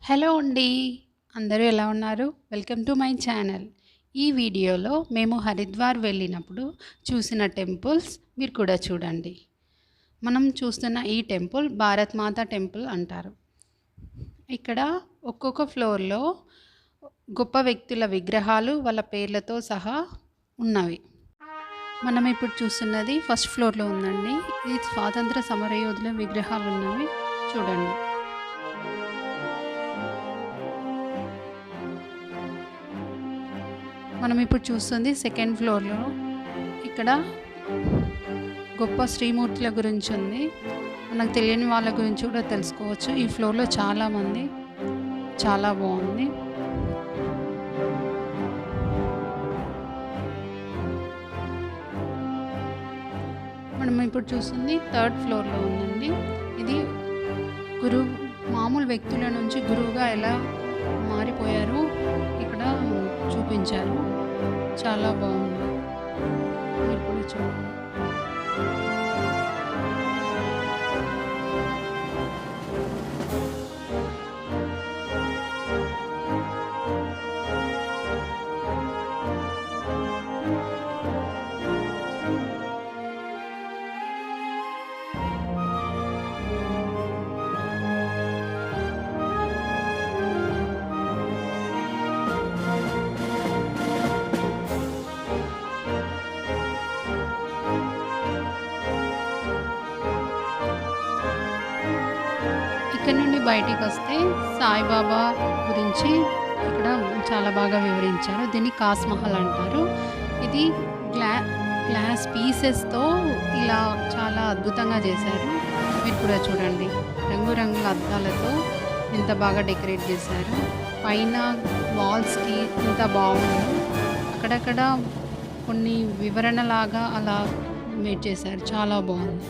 Hello అండి. అందరూ ఎలా ఉన్నారు? Welcome to my channel. ఈ వీడియోలో మేము హరిద్వార్ వెళ్ళినప్పుడు చూసిన టెంపుల్స్ మీరు కూడా చూడండి. మనం చూస్తున్న ఈ టెంపుల్ భారత్ మాత టెంపుల్ అంటారు. ఇక్కడ ఒక్కొక్క ఫ్లోర్‌లో గొప్ప వ్యక్తుల విగ్రహాలు వాళ్ళ పేర్లతో సహా ఉన్నవి. మనం ఇప్పుడు చూస్తున్నది ఫస్ట్ ఫ్లోర్‌లో ఉందండి. ఇది స్వాతంత్ర సమరయోధుల విగ్రహాలు ఉన్నవి చూడండి. మనం ఇప్పుడు చూస్తుంది సెకండ్ ఫ్లోర్‌లో. ఇక్కడ గొప్ప శ్రీమూర్తుల గురించి ఉంది. మనకు తెలియని వాళ్ళ గురించి కూడా తెలుసుకోవచ్చు. ఈ ఫ్లోర్‌లో చాలామంది. చాలా బాగుంది. మనం ఇప్పుడు చూస్తుంది థర్డ్ ఫ్లోర్‌లో ఉందండి. ఇది మామూలు వ్యక్తుల నుంచి గురువుగా ఎలా మారిపోయారు ఇక్కడ చూపించారు. చాలా బాగుంది. మీరు కూడా చూడండి. ఇక్కడ నుండి బయటికి వస్తే సాయిబాబా గురించి ఇక్కడ చాలా బాగా వివరించారు. దీన్ని కాస్ మహల్ అంటారు. ఇది గ్లాస్ పీసెస్‌తో ఇలా చాలా అద్భుతంగా చేశారు. మీరు కూడా చూడండి. రంగురంగుల అద్దాలతో ఎంత బాగా డెకరేట్ చేశారు. పైన వాల్స్‌కి ఎంత బాగుందో. అక్కడక్కడ కొన్ని వివరణలాగా అలా మేడ్ చేశారు. చాలా బాగుంది.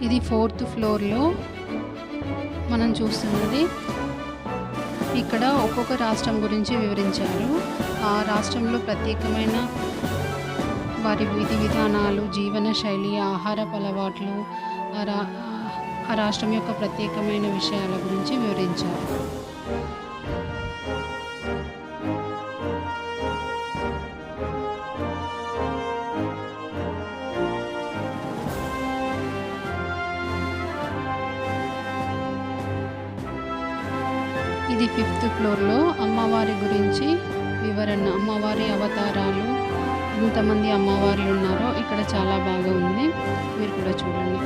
ఇది ఫోర్త్ ఫ్లోర్‌లో మనం చూస్తున్నది. ఇక్కడ ఒక్కొక్క రాష్ట్రం గురించి వివరించారు. ఆ రాష్ట్రంలో ప్రత్యేకమైన వారి విధి విధానాలు, జీవన శైలి, ఆహారపు అలవాట్లు, ఆ రాష్ట్రం యొక్క ప్రత్యేకమైన విషయాల గురించి వివరించారు. ఇది ఫిఫ్త్ ఫ్లోర్‌లో అమ్మవారి గురించి వివరణ. అమ్మవారి అవతారాలు, ఎంతమంది అమ్మవార్లు ఉన్నారో ఇక్కడ చాలా బాగా ఉంది. మీరు కూడా చూడండి.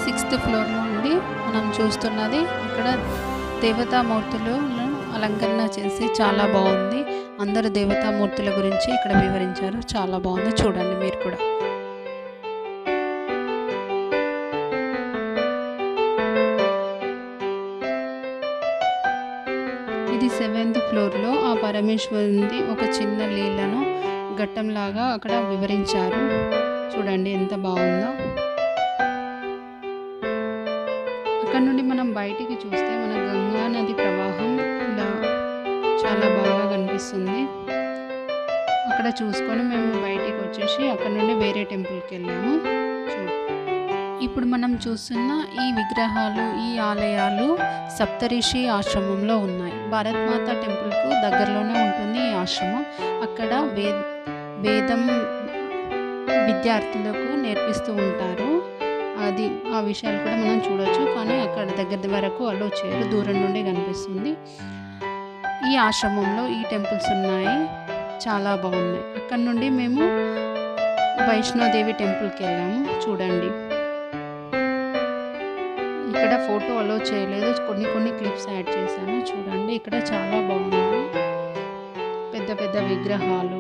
సిక్స్త్ ఫ్లోర్‌లో ఉండి మనం చూస్తున్నది. ఇక్కడ దేవతామూర్తులను అలంకరణ చేసి చాలా బాగుంది. అందరు దేవతామూర్తుల గురించి ఇక్కడ వివరించారు. చాలా బాగుంది. చూడండి మీరు కూడా. ఇది సెవెంత్ ఫ్లోర్‌లో ఆ పరమేశ్వరునిది ఒక చిన్న లీలను ఘట్టంలాగా అక్కడ వివరించారు. చూడండి ఎంత బాగుందో. అక్కడ నుండి మనం బయటికి చూస్తే మన గంగా నది ప్రవాహం ఇలా చాలా బాగా కనిపిస్తుంది. అక్కడ చూసుకొని మేము బయటికి వచ్చేసి అక్కడ నుండి వేరే టెంపుల్కి వెళ్ళాము. ఇప్పుడు మనం చూస్తున్న ఈ విగ్రహాలు, ఈ ఆలయాలు సప్తరిషి ఆశ్రమంలో ఉన్నాయి. భారత్ మాత టెంపుల్కు దగ్గరలోనే ఉంటుంది ఈ ఆశ్రమం. అక్కడ వేదం విద్యార్థులకు నేర్పిస్తూ ఉంటారు. ఆ విషయాలు కూడా మనం చూడొచ్చు. కానీ అక్కడ దగ్గర వరకు అలో చేయరు. దూరం నుండి కనిపిస్తుంది. ఈ ఆశ్రమంలో ఈ టెంపుల్స్ ఉన్నాయి. చాలా బాగున్నాయి. అక్కడ నుండి మేము వైష్ణోదేవి టెంపుల్కి వెళ్ళాము. చూడండి. ఇక్కడ ఫోటో అలో చేయలేదు. కొన్ని క్లిప్స్ యాడ్ చేశాను. చూడండి. ఇక్కడ చాలా బాగుంది. పెద్ద పెద్ద విగ్రహాలు,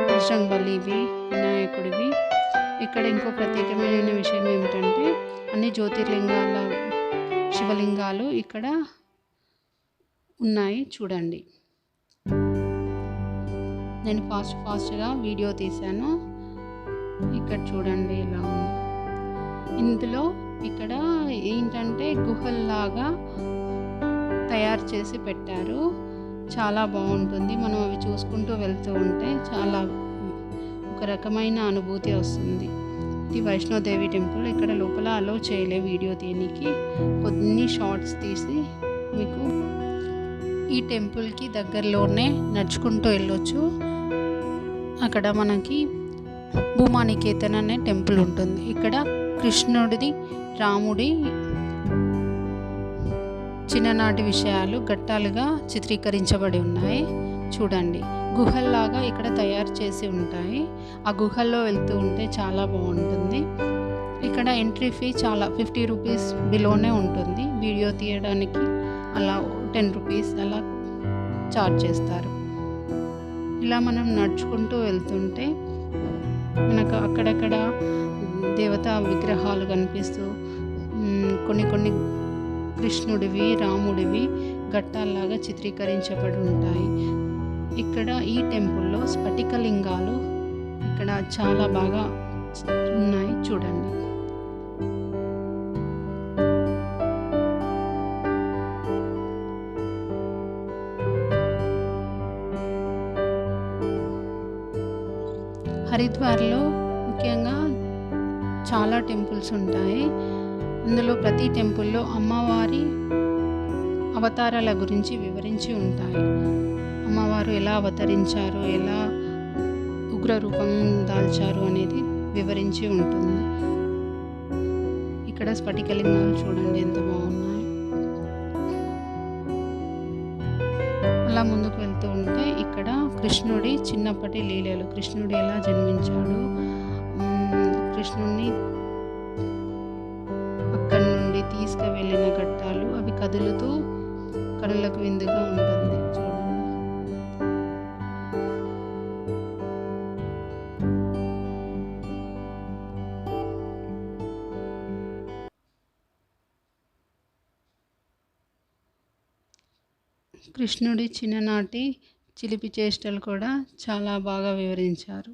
బజరంగబలివి, వినాయకుడివి. ఇక్కడ ఇంకో ప్రత్యేకమైన విషయం ఏమిటంటే అన్ని జ్యోతిర్లింగాల శివలింగాలు ఇక్కడ ఉన్నాయి. చూడండి. నేను ఫాస్ట్గా వీడియో తీశాను. ఇక్కడ చూడండి ఇలా ఉంది. ఇందులో ఇక్కడ ఏంటంటే గుహల్లాగా తయారు చేసి పెట్టారు. చాలా బాగుంటుంది. మనం అవి చూసుకుంటూ వెళ్తూ ఉంటే చాలా ఒక రకమైన అనుభూతి వస్తుంది. ఇది వైష్ణోదేవి టెంపుల్. ఇక్కడ లోపల అలో చేయలే వీడియో తీయడానికి. కొన్ని షార్ట్స్ తీసి మీకు ఈ టెంపుల్కి దగ్గరలోనే నడుచుకుంటూ వెళ్ళొచ్చు. అక్కడ మనకి భూమానికేతన్ అనే టెంపుల్ ఉంటుంది. ఇక్కడ కృష్ణుడిది రాముడి చిన్ననాటి విషయాలు ఘట్టాలుగా చిత్రీకరించబడి ఉన్నాయి. చూడండి, గుహల్లాగా ఇక్కడ తయారు చేసి ఉంటాయి. ఆ గుహల్లో వెళ్తూ ఉంటే చాలా బాగుంటుంది. ఇక్కడ ఎంట్రీ ఫీ చాలా 50 రూపీస్ బిలోనే ఉంటుంది. వీడియో తీయడానికి అలా 10 రూపీస్ అలా చార్జ్ చేస్తారు. ఇలా మనం నడుచుకుంటూ వెళ్తుంటే మనకు అక్కడక్కడ దేవతా విగ్రహాలు కనిపిస్తూ కొన్ని కృష్ణుడివి రాముడివి ఘట్టాల్లాగా చిత్రీకరించబడి ఉంటాయి. ఇక్కడ ఈ టెంపుల్లో స్ఫటికలింగాలు ఇక్కడ చాలా బాగా ఉన్నాయి. చూడండి, హరిద్వార్లో ముఖ్యంగా చాలా టెంపుల్స్ ఉంటాయి. అందులో ప్రతి టెంపుల్లో అమ్మవారి అవతారాల గురించి వివరించి ఉంటాయి. అమ్మవారు ఎలా అవతరించారు, ఎలా ఉగ్ర రూపం దాల్చారు అనేది వివరించి ఉంటుంది. ఇక్కడ స్ఫటికలింగాలు చూడండి ఎంత బాగున్నాయి. అలా ముందుకు వెళ్తూ ఉంటే ఇక్కడ కృష్ణుడి చిన్నప్పటి లీలలు, కృష్ణుడు ఎలా జన్మించాడు, కృష్ణుడిని అక్కడి నుండి తీసుకువెళ్ళిన ఘట్టాలు అవి కదులుతూ కనులకు విందుగా ఉంటుంది. చూడండి, కృష్ణుడి చిన్ననాటి చిలిపి చేష్టలు కూడా చాలా బాగా వివరించారు.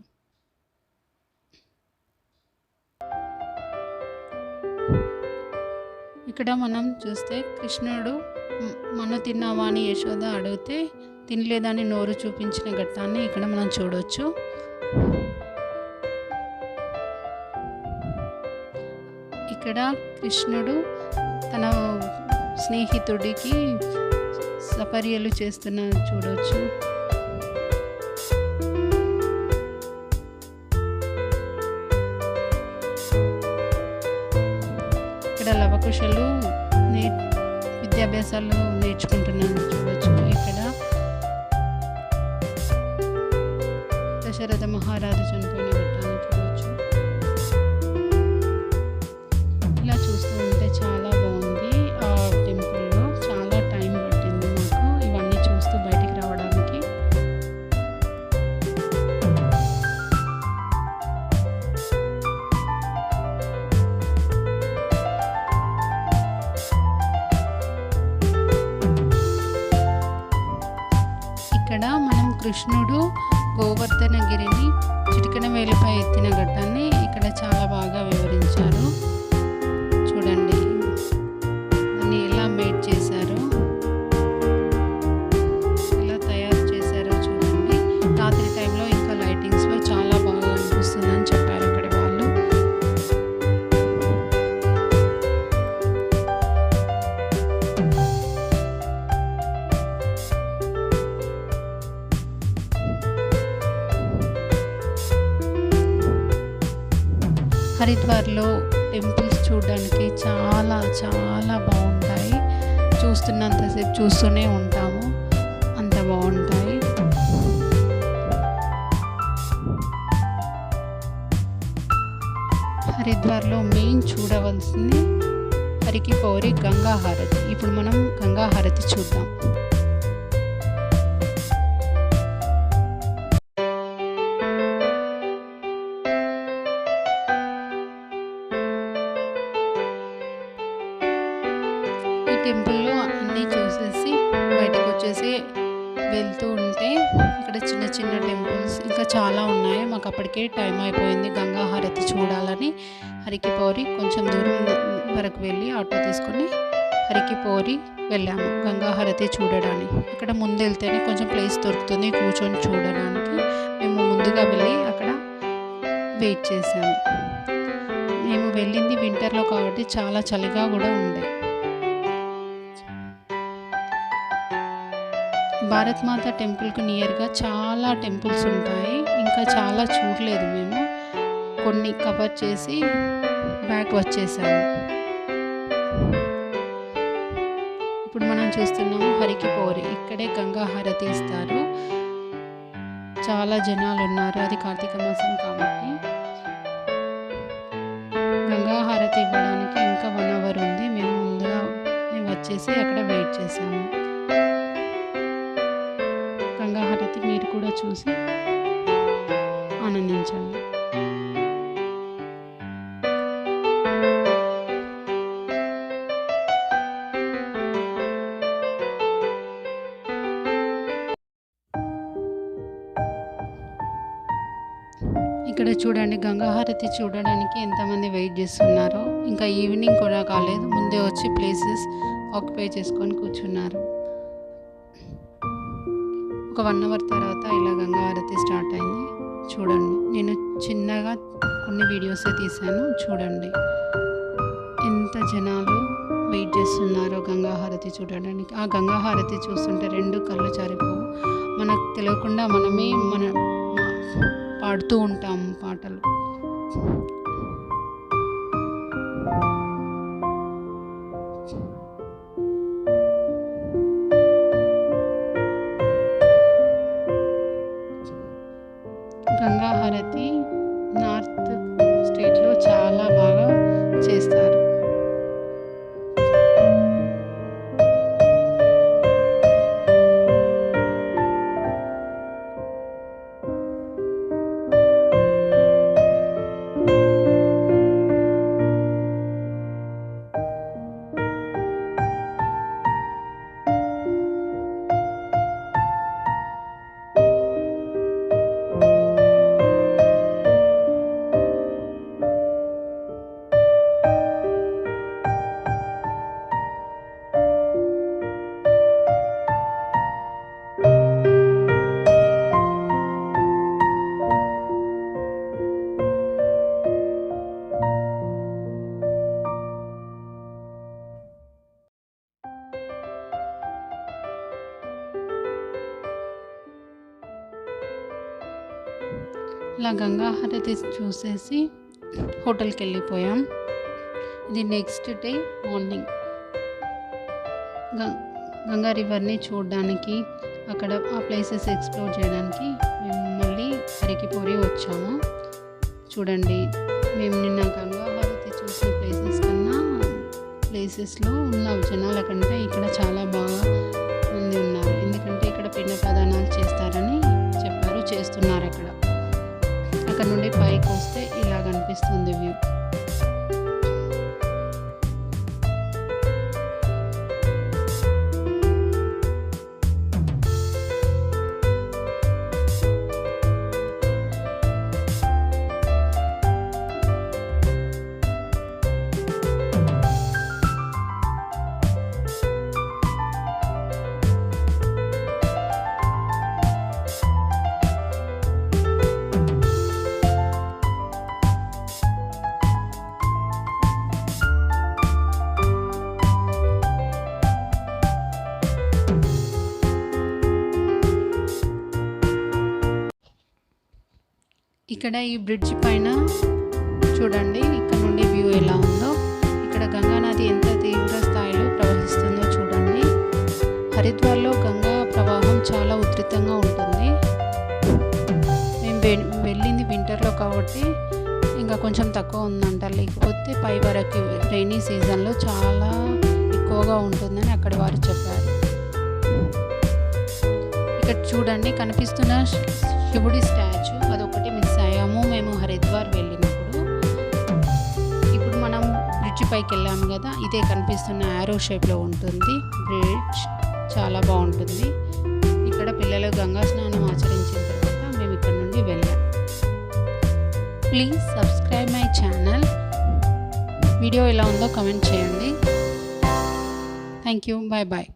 ఇక్కడ మనం చూస్తే కృష్ణుడు మన్ను తిన్నావా అని యశోద అడిగితే తినలేదని నోరు చూపించిన ఘట్టాన్ని ఇక్కడ మనం చూడవచ్చు. ఇక్కడ కృష్ణుడు తన స్నేహితుడికి సపర్యలు చేస్తున్న చూడవచ్చు. ఇక్కడ లవకుశలు విద్యాభ్యాసాలు నేర్చుకుంటున్నాను చూడవచ్చు. ఇక్కడ దశరథ మహారాజు చనిపోయిన ఘట్టాన్ని చూడవచ్చు. ఇలా చూస్తూ ఉంటే చాలా బాగుంది. ఆ టెంపుల్లో చాలా టైం పట్టింది మాకు ఇవన్నీ చూస్తూ బయటికి రావడానికి. ఇక్కడ మనం కృష్ణుడు గోవర్ధనగిరిని చిటికెన వేలిపై ఎత్తిన ఘట్టాన్ని ఇక్కడ చాలా బాగా వివరించారు. చూడండి దాన్ని ఎలా మేడ్ చేశారో, ఎలా తయారు చేశారో చూడండి. రాత్రి టైంలో ఇంకా లైటింగ్స్లో చాలా బాగా అనిపిస్తుందని చెప్పారు అక్కడ వాళ్ళు. హరిద్వార్లో టెంపుల్స్ చూడడానికి చాలా చాలా బాగుంటాయి. చూస్తున్నంతసేపు చూస్తూనే ఉంటాము, అంత బాగుంటాయి. హరిద్వార్లో మెయిన్ చూడవలసింది హరికి పౌరి గంగా హారతి. ఇప్పుడు మనం గంగా హారతి చూద్దాం. టెంపుల్లో అన్నీ చూసేసి బయటకు వచ్చేసి వెళ్తూ ఉంటే ఇక్కడ చిన్న చిన్న టెంపుల్స్ ఇంకా చాలా ఉన్నాయి. మాకు అప్పటికే టైం అయిపోయింది గంగా హారతి చూడాలని హరికిపౌరి కొంచెం దూరం వరకు వెళ్ళి ఆటో తీసుకొని హరికిపౌరి వెళ్ళాము గంగా హారతి చూడడానికి. అక్కడ ముందు వెళ్తేనే కొంచెం ప్లేస్ దొరుకుతుంది కూర్చొని చూడడానికి. మేము ముందుగా వెళ్ళి అక్కడ వెయిట్ చేసాము. మేము వెళ్ళింది వింటర్లో కాబట్టి చాలా చలిగా కూడా ఉండే. భారత్ మాత టెంపుల్కి నియర్గా చాలా టెంపుల్స్ ఉంటాయి. ఇంకా చాలా చూడలేదు, మేము కొన్ని కవర్ చేసి బ్యాక్ వచ్చేసాము. ఇప్పుడు మనం చూస్తున్నాము హరికిపౌరి. ఇక్కడే గంగా హారతి ఇస్తారు. చాలా జనాలు ఉన్నారు, అది కార్తీక మాసం కాబట్టి. గంగా హారతి ఇవ్వడానికి ఇంకా 1 అవర్ ఉంది. మేము వచ్చేసి అక్కడ వెయిట్ చేసాము. గంగా హారతి మీరు కూడా చూసి ఆనందించండి. ఇక్కడ చూడండి గంగా హారతి చూడడానికి ఎంతమంది వెయిట్ చేస్తున్నారో. ఇంకా ఈవినింగ్ కూడా కాలేదు, ముందే వచ్చి ప్లేసెస్ ఆక్యుపై చేసుకొని కూర్చున్నారు. ఒక 1 అవర్ తర్వాత ఇలా గంగా హారతి స్టార్ట్ అయింది. చూడండి, నేను చిన్నగా కొన్ని వీడియోసే తీశాను. చూడండి ఎంత జనాలు వెయిట్ చేస్తున్నారో గంగా హారతి చూడడానికి. ఆ గంగా హారతి చూస్తుంటే 2 కళ్ళు జారిపోవు. మనకు తెలియకుండా మనమే పాడుతూ ఉంటాము పాటలు. గంగా హారతి నార్త్ స్టేట్లో చాలా బాగా చేస్తారు. ఇలా గంగా హారతి చూసేసి హోటల్కి వెళ్ళిపోయాం. ఇది నెక్స్ట్ డే మార్నింగ్. గంగా రివర్ని చూడడానికి, అక్కడ ఆ ప్లేసెస్ ఎక్స్ప్లోర్ చేయడానికి మేము మళ్ళీ హరికిపౌరి వచ్చాము. చూడండి, మేము నిన్న గంగా హారతి చూసిన ప్లేసెస్లో ఉన్న జనాల కంటే ఇక్కడ చాలా బాగా మంది ఉన్నారు. ఎందుకంటే ఇక్కడ పిండ ప్రదానాలు చేస్తారని చెప్పారు, చేస్తున్నారు. అక్కడ నుండి పైకి వస్తే ఇలా కనిపిస్తుంది వ్యూ. ఇక్కడ ఈ బ్రిడ్జ్ పైన చూడండి, ఇక్కడ నుండి వ్యూ ఎలా ఉందో. ఇక్కడ గంగా నది ఎంత తీవ్ర స్థాయిలో ప్రవహిస్తుందో చూడండి. హరిద్వార్లో గంగా ప్రవాహం చాలా ఉధృతంగా ఉంటుంది. మేము వెళ్ళింది వింటర్లో కాబట్టి ఇంకా కొంచెం తక్కువ ఉందంట, లేకపోతే పై వరకు రైనీ సీజన్లో చాలా ఎక్కువగా ఉంటుందని అక్కడి వారు చెప్పారు. ఇక్కడ చూడండి కనిపిస్తున్న శివుడి స్టాచ్యూ, అదొకటి మిస్ అయ్యాము మేము హరిద్వార్ వెళ్ళినప్పుడు. ఇప్పుడు మనం బ్రిడ్జ్ పైకి వెళ్ళాము కదా, ఇదే కనిపిస్తున్న యారో షేప్లో ఉంటుంది బ్రిడ్జ్, చాలా బాగుంటుంది. ఇక్కడ పిల్లలు గంగా స్నానం ఆచరించిన తర్వాత మేము ఇక్కడ నుండి వెళ్ళాం. Please subscribe my channel. Video ఎలా ఉందో కామెంట్ చేయండి. Thank you. Bye bye.